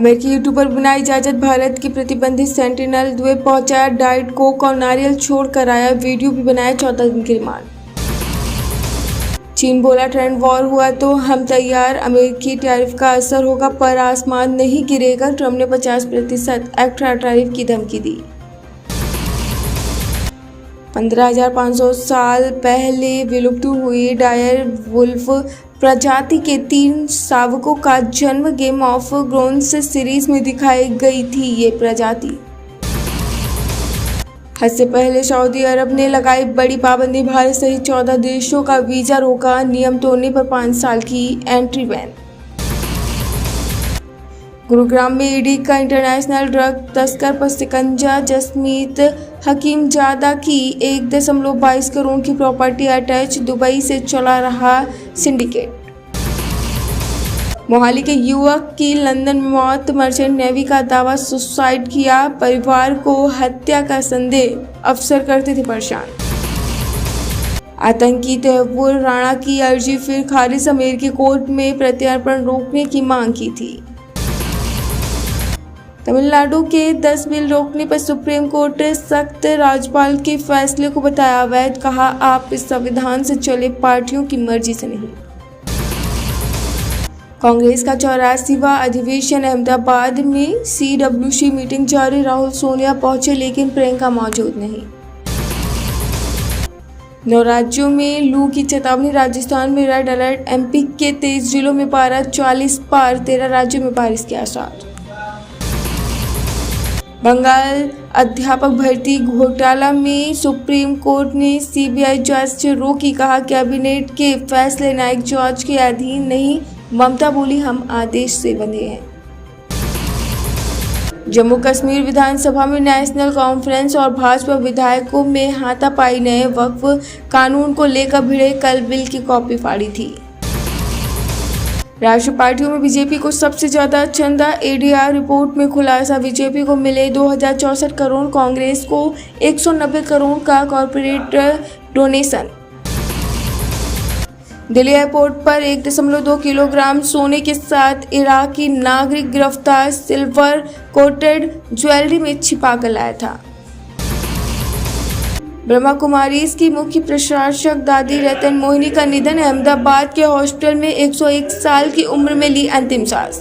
अमेरिकी यूट्यूबर बिना इजाजत भारत की प्रतिबंधित सेंटिनल द्वीप पहुंचा, डाइट कोक और नारियल छोड़कर आया, वीडियो भी बनाया, 14 दिन की रिमांड। चीन बोला ट्रेड वॉर हुआ तो हम तैयार, अमेरिकी टैरिफ का असर होगा पर आसमान नहीं गिरेगा, ट्रंप ने 50% एक्स्ट्रा टैरिफ की धमकी दी। 15,500 साल पहले विलुप्त हुई डायर वुल्फ प्रजाति के 3 शावकों का जन्म गेम ऑफ थ्रोन्स सीरीज में दिखाई गई थी। ये प्रजाति हज से पहले सऊदी अरब ने लगाई बड़ी पाबंदी, भारत सहित 14 देशों का वीजा रोका, नियम तोड़ने पर 5 साल की एंट्री बैन। गुरुग्राम में ईडी का इंटरनेशनल ड्रग तस्कर पर शिकंजा, जसमीत हकीमजादा की 1.22 करोड़ की प्रॉपर्टी अटैच, दुबई से चला रहा सिंडिकेट। मोहाली के युवक की लंदन में मौत, मर्चेंट नेवी का दावा, सुसाइड किया, परिवार को हत्या का संदेह, अफसर करते थे परेशान। आतंकी तैमूर राणा की अर्जी फिर खारिज, अमेरिकी कोर्ट में प्रत्यार्पण रोकने की मांग की थी। तमिलनाडु के 10 बिल रोकने पर सुप्रीम कोर्ट सख्त, राज्यपाल के फैसले को बताया अवैध, कहा आप इस संविधान से चले, पार्टियों की मर्जी से नहीं। कांग्रेस का 84वां अधिवेशन, अहमदाबाद में CWC मीटिंग जारी, राहुल सोनिया पहुंचे लेकिन प्रियंका मौजूद नहीं। 9 राज्यों में लू की चेतावनी, राजस्थान में रेड अलर्ट, MP के 23 जिलों में पारा 40 पार, 13 राज्यों में बारिश के आसार। बंगाल अध्यापक भर्ती घोटाला में सुप्रीम कोर्ट ने CBI जांच से रोकी, कहा कैबिनेट के फैसले न्यायिक जांच के अधीन नहीं, ममता बोली हम आदेश से बंधे हैं। जम्मू कश्मीर विधानसभा में नेशनल कॉन्फ्रेंस और भाजपा विधायकों में हाथापाई, नए वक्फ कानून को लेकर भिड़े, कल बिल की कॉपी फाड़ी थी। राष्ट्रीय पार्टियों में बीजेपी को सबसे ज्यादा चंदा, ADR रिपोर्ट में खुलासा, बीजेपी को मिले 2064 करोड़, कांग्रेस को 190 करोड़ का कॉर्पोरेट डोनेशन। दिल्ली एयरपोर्ट पर 1.2 किलोग्राम सोने के साथ इराकी नागरिक गिरफ्तार, सिल्वर कोटेड ज्वेलरी में छिपा कर लाया था। ब्रह्मा कुमारीज की मुख्य प्रशासक दादी रतन मोहिनी का निधन, अहमदाबाद के हॉस्पिटल में 101 साल की उम्र में ली अंतिम सांस।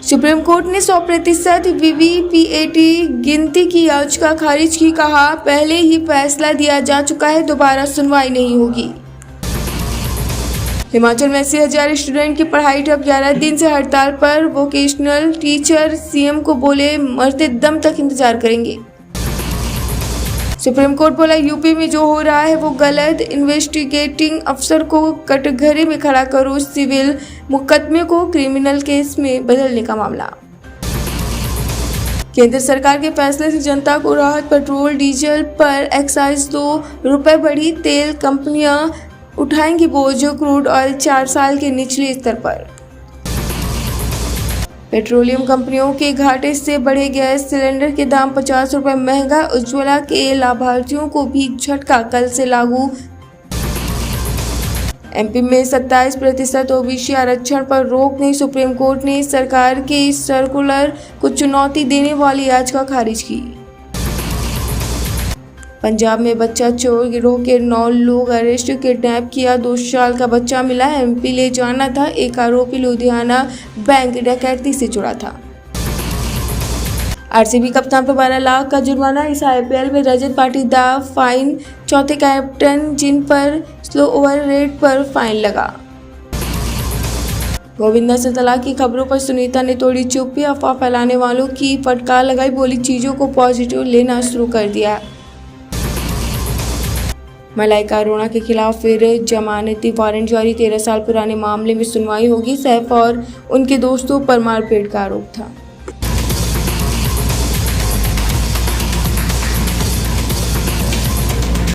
सुप्रीम कोर्ट ने 100% VVPAT गिनती की याचिका खारिज की, कहा पहले ही फैसला दिया जा चुका है, दोबारा सुनवाई नहीं होगी। हिमाचल में 80,000 स्टूडेंट की पढ़ाई ठप, 11 दिन से हड़ताल पर वोकेशनल टीचर, CM को बोले मरते दम तक इंतजार करेंगे। सुप्रीम कोर्ट बोला यूपी में जो हो रहा है वो गलत, इन्वेस्टिगेटिंग अफसर को कटघरे में खड़ा करो, सिविल मुकदमे को क्रिमिनल केस में बदलने का मामला। केंद्र सरकार के फैसले से जनता को राहत, पेट्रोल डीजल पर एक्साइज 2 रुपए बढ़ी, तेल कंपनियां उठाएंगी बोझ, क्रूड ऑयल 4 साल के निचले स्तर पर। पेट्रोलियम कंपनियों के घाटे से बढ़े गैस सिलेंडर के दाम, 50 रुपए महंगा, उज्ज्वला के लाभार्थियों को भी झटका, कल से लागू। MP में 27% OBC आरक्षण पर रोक नहीं, सुप्रीम कोर्ट ने सरकार के इस सर्कुलर को चुनौती देने वाली याचिका खारिज की। पंजाब में बच्चा चोर गिरोह के 9 लोग अरेस्ट, किडनैप किया, 2 साल का बच्चा मिला, MP ले जाना था, एक आरोपी लुधियाना बैंक डकैती से जुड़ा था। RCB कप्तान पर 12 लाख का जुर्माना, इस IPL में रजत पाटीदार फाइन, चौथे कैप्टन जिन पर स्लो ओवर रेट पर फाइन लगा। गोविंदा से तलाक की खबरों पर सुनीता ने तोड़ी चुप्पी, अफवाह फैलाने वालों की फटकार लगाई, बोली चीजों को पॉजिटिव लेना शुरू कर दिया। मलाइका अरोड़ा के खिलाफ फिर जमानती वारंट जारी, 13 साल पुराने मामले में सुनवाई होगी, सैफ और उनके दोस्तों पर मारपीट का आरोप था।